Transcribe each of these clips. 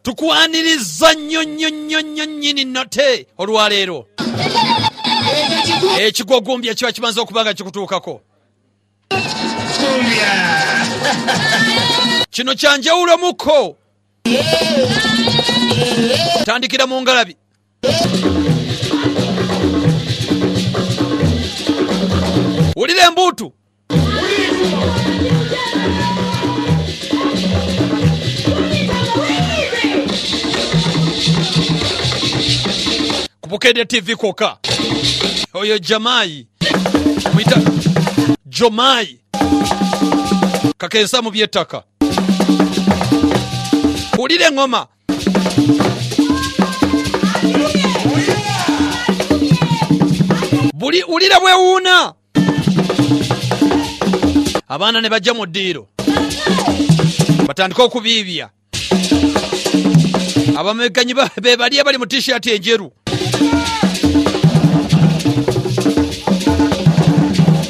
Tukwaniriza nnyo nnyini note olwaleero. Ekigwo Ggumbya kiba kimaze okubanga kikutuukako. Kino kyanjawulo muko. Tandikira mu ngalabi. Wulira embuutu. Kubukede TV koka. Oyo Jamai. Mwita Jomai. Kakensa mu by'ettaka. Wulira ngoma. Wulira bwe wuuna. Abaana ne bajja mu ddiiro. Batandika okubiibya. Abameganyi be bali abali mu t-shirt enjeru.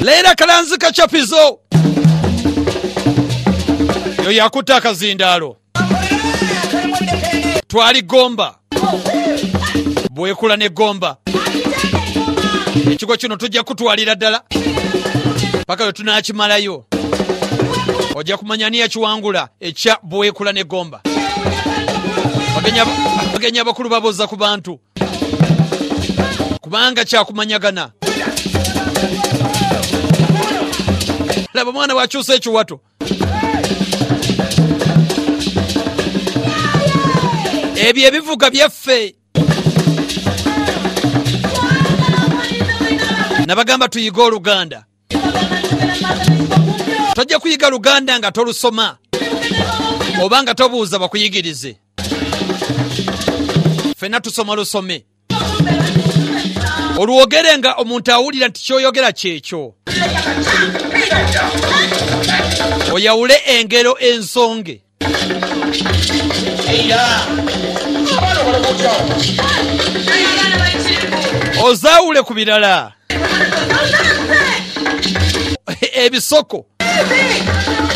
Leera kalanzika chapizo. Yo yakuta akazindaalo. Twali Gomba. Buwekula ne Gomba. Ekigo kino tujja kutwalira ddala. Paka we tunaakimalayo. Ojja kumanya ni yakiwangula ekya Buwekula ne Gomba. Bagenya abakulu baboza ku bantu. Kubanga kyakumanyagana. Laba mwana wakyusa ekiwato. Ebyo ebivuga byaffe. Nabagamba tuyiga Oluganda. Tojja kuyiga Luganda nga tolusoma. Oba nga tobuuza bakuyigirize. Fena tusoma lusome. Olwogere nga omuntu awulira nti kyoyogera kyekyo. Oyawule engero ensonge. Ozaawule ku birala. Ebisoko.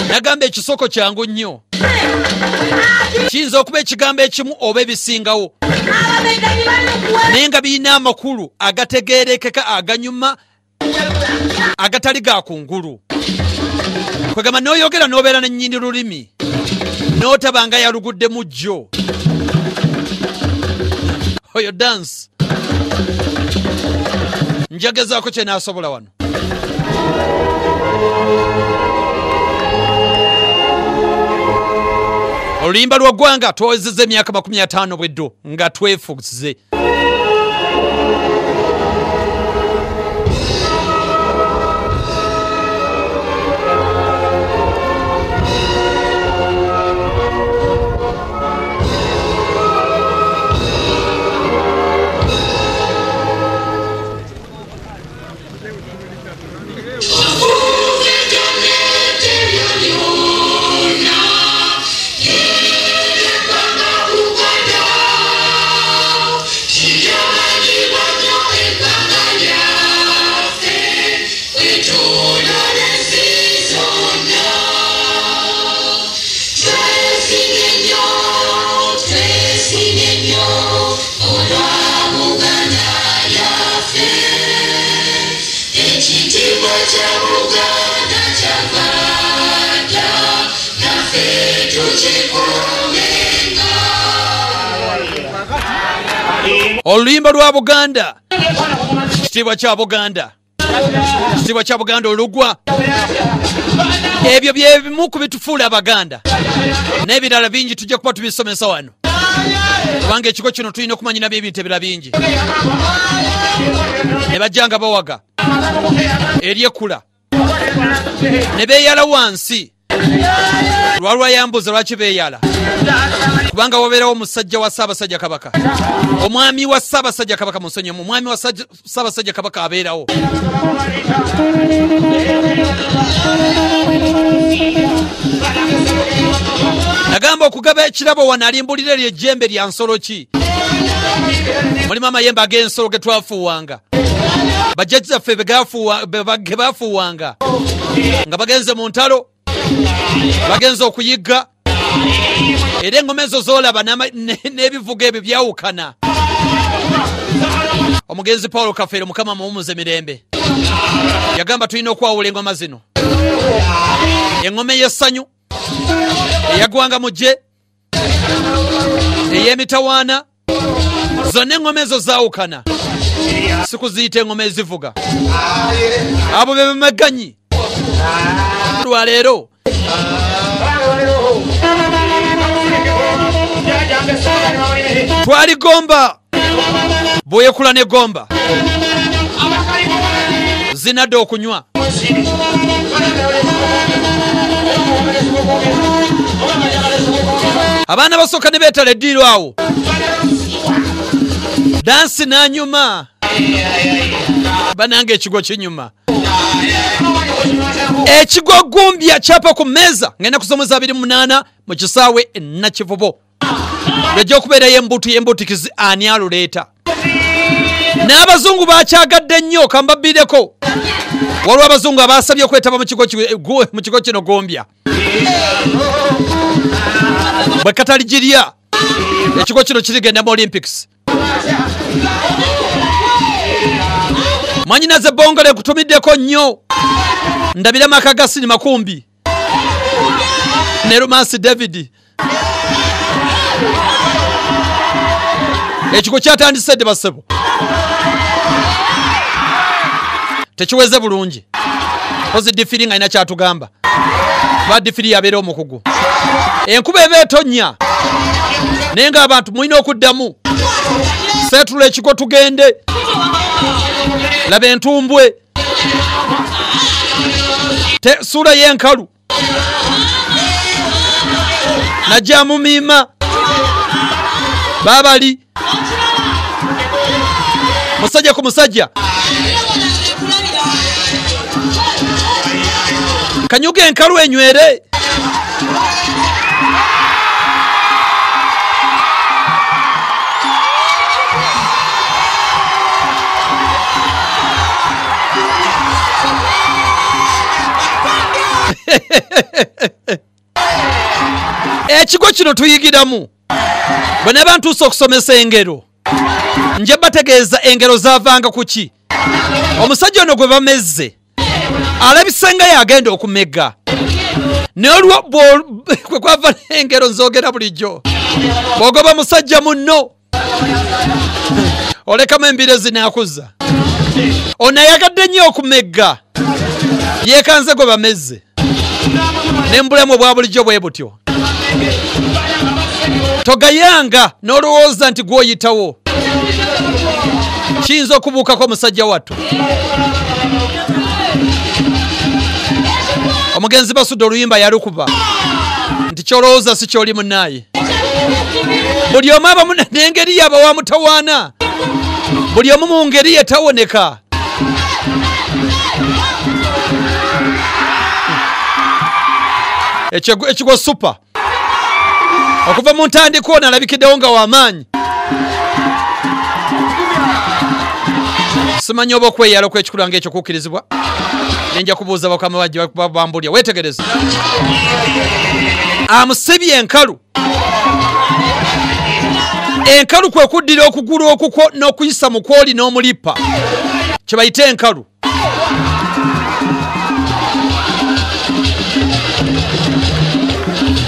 Nagamba ekisoko kyangu nnyo. Kiyinza okuba ekigambo ekimu oba ebisingawo. Naye nga birina amakulu agategeerekeka aganyuma agatali ga kungulu. Kwegamba n'oyogera n'obeera n'ennyini lulimi. N'otabanga yalugudde mu jjo. Oyo dance. Njagezaako kye naasobola wano. Oluyimba lwa ggwanga twawezezza emyaka 50 bweddo nga twefuze. Oluyimba lwa Buganda. Kitiibwa kya Buganda. Kitiibwa kya Buganda olugwa. Ebyo bye bimu ku bitufuula Abaganda. N'ebirala bingi tujja kuba tubisomesa wano. Kubanga ekigo kino tulina okumanyina ebintu ebirala bingi. Ne bajjanga bawaga. Eryekula. Ne beeyala wansi. Lwalwa yambuza lwaki beeyala. Kubanga wabeerawo omusajja wa Ssaabasajja Kabaka. Omwami wa Ssaabasajja Kabaka musonyimu. Omwami wa Ssaabasajja Kabaka abeerawo. Nagamba okugaba ekirabo wano alimbulira ery'ejjembe lya nsolo ki. Mulimu amayembe ag'ensolo ge twafuuwanga. Bajjajjaffe ge baafuuwanga. Nga bagenze mu ntalo. Bagenze okuyigga. era engoma ezo z'olaba n'ebivuga ebyo byawukana. Omugenzi Paul Kafeero Mukama muwumuze mirembe yagamba tulina okwawula engoma zino. Engoma ey'essanyu, eyagwanga mujje, ey'emitawaana, zonna engoma ezo zaawukana. Sikuziyita engoma ezivuga. Abo be bamagganyi. Lwaleero twali Gomba, Buwekula ne Gomba zinadde okunywa. Abaana basooka ne beetala eddiiro awo, dansi n'anyuma, banange Ekigwo kinyuma. Ekigwo Ggumbya kyapa ku mmeeza ngenda kusomeza 28 mu kisaawe Nakivubo. Lwejja okubeerayo embutikizi ani aluleeta. N'abazungu bakyagadde nnyo kambabbireko. Waliwo abazungu abaasabye okwetaba mu kigo kino Ggombya. Bwe kataligirya ekigo kino kirigenda mu Olympics. Mwanyinaze Bongole kutumiddeko nnyo. Ndabira Makagasini Makumbi ne Romance David. Ekigo kyatandise basebo. Tekiweze bulungi. Positive feeling ayina kyatugamba. Bad feeling yabeera omukugu. Enkuba eba etonnya. Naye nga abantu mulina okuddamu. Setula ekigo tugende. Laba entumbwe. Sura y'enkalu. Najja mumiima. Babali. Musajja ku musajja. Kanyuga enkalu enywere. Ekigo kino tuyigiramu. Bwe naba ntuuse okusomesa engero, nje bategeeza engero zaavanga ku ki. Omusajja ono gwe bamezze alabise nga yagenda okumega. Naye olwo kwe kwava n'engero nzoogera bulijjo. Bw'ogoba musajja munno olekamu embiro zinaakuza. Ono ayagadde nnyo okumegga, yeekanze gwe bamezze. N'embulamu obwa bulijjo bwe butyo. Togayanga n'olowooza nti gw'oyitawo. Kiyinza okubuukako omusajja wattu. Omugenzi basudde oluyimba yalukuba nti kyolowooza si kyoli munnaye. Buli omu abamu n'engeri yaba wa mutawaana. Buli omu mu ngeri ye tawoneka. Ekigwo super. Okuva mu ntandikwa ono alabikiddewo nga w'amaanyi. Simanyi oba okweyala okw'ekikulu ng'ekyo kukkirizibwa. Nenja kubuuza bakama bajja bambulya. Weetegereze. Amusibye enkalu. Enkalu kwe kuddira okugulu okuko n'okuyisa mu kwoli n'omulipa. Kye bayita enkalu.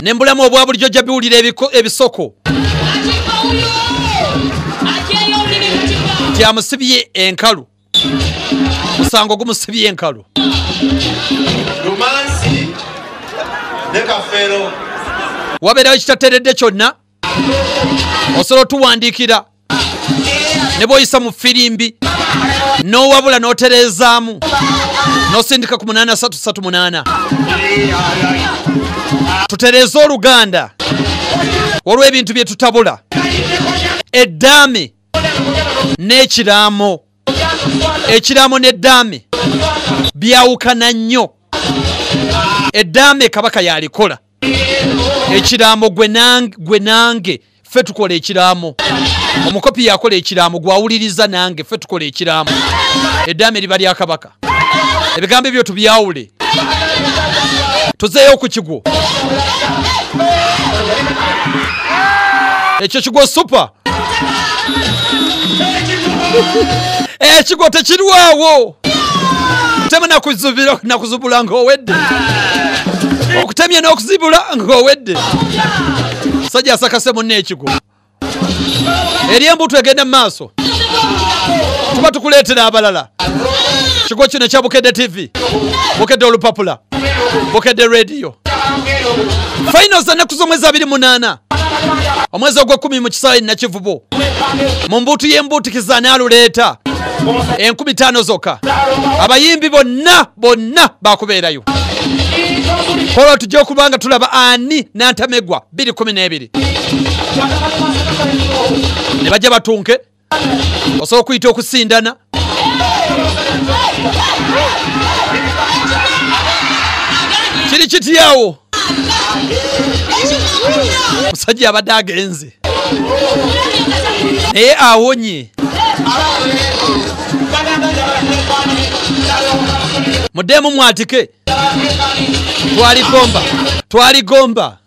Nembulamu obwa bulijjo jja biwulira ebisoko. Amusibye enkalu. Musango gumusibye enkalu. Lumansi ne Kafeero. Wabeerawo ekitateredde kyonna. Osobola tuwandiikira. Ne bw'oyisa mu firimbi. N'owabula n'otereezaamu. N'osindika ku 8338. Tutereeza Oluganda. Waliwo ebintu bye tutabula. Eddaame n'ekiraamo. Ekiraamo n'eddaame byawukana nnyo. Eddaame Kabaka yalikola. Ekiraamo gwe nange ffe tukola ekiraamo. Omukopi yakola ekiraamo gwawuliriza nange ffe tukola ekiraamo. Eddaame liba lya Kabaka. Ebigambo ebyo tubyawule. Tuzeeyo ku kigwo. ekyo Ekigwo super. Ekigwo tekirwawo. Tema nakuzubula ng'owedde. Okutemya n'okuzibula ng'owedde. Sajja asakase munne Ekigwo. Eri embuto egenda mu maaso. Tuba tukuleetera abalala. Ekigwo kino kya Bukedde TV. Bukedde Olupapula. Bukedde Radio. Finals za nnaku z'omwezi 28. Omwezi ogw'ekumi mu kisaawe Nakivubo. Mu mbuutu y'embutikiza n'aluleeta. 50 zokka. Abayimbi bonna bakubeerayo. Kola tujja okubanga tulaba ani n'antamegwa 2012. Ne bajja batunke. Osobola okuyita okusindana. Kiri kityawo. Musajja abadde agenze. Naye awonye. Muddemu mwatike. Twali Gomba.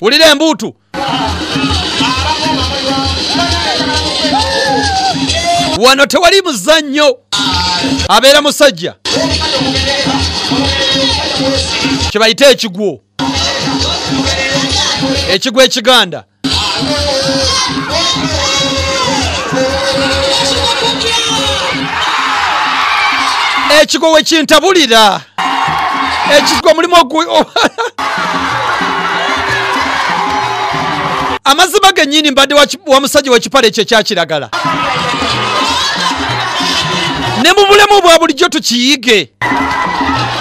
Wulira embuutu. Wano tewali muzannyo. Abeera musajja. Kibayita Ekigwo. Ekigwo Ekiganda. Ekigwo wekintabulira. Ekigwo mulimu amazima gennyini mbadde wa musajja w'ekipale ekyo ekya kiragala. Ne mu bulemu bwa bulijjo tukiyige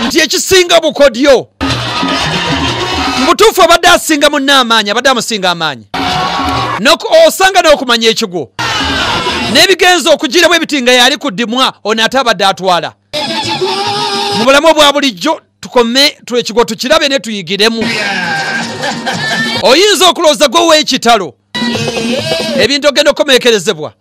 nti ekisinga bukodyo. Mutuufu abadde asinga munne amaanyi, abadde amusinga amaanyi. Osanga n'okumanya Ekigwo. N'ebigenzo okugiramu ebitinga yali ku ddimwa ono ate abadde atwala. Mu bulamu bwa bulijjo tukome Ekigwo tukirabe ne tuyigiremu. Oyinza okulowooza gwe w'ekitalo. Ebintu ogenda okukomekerezebwa.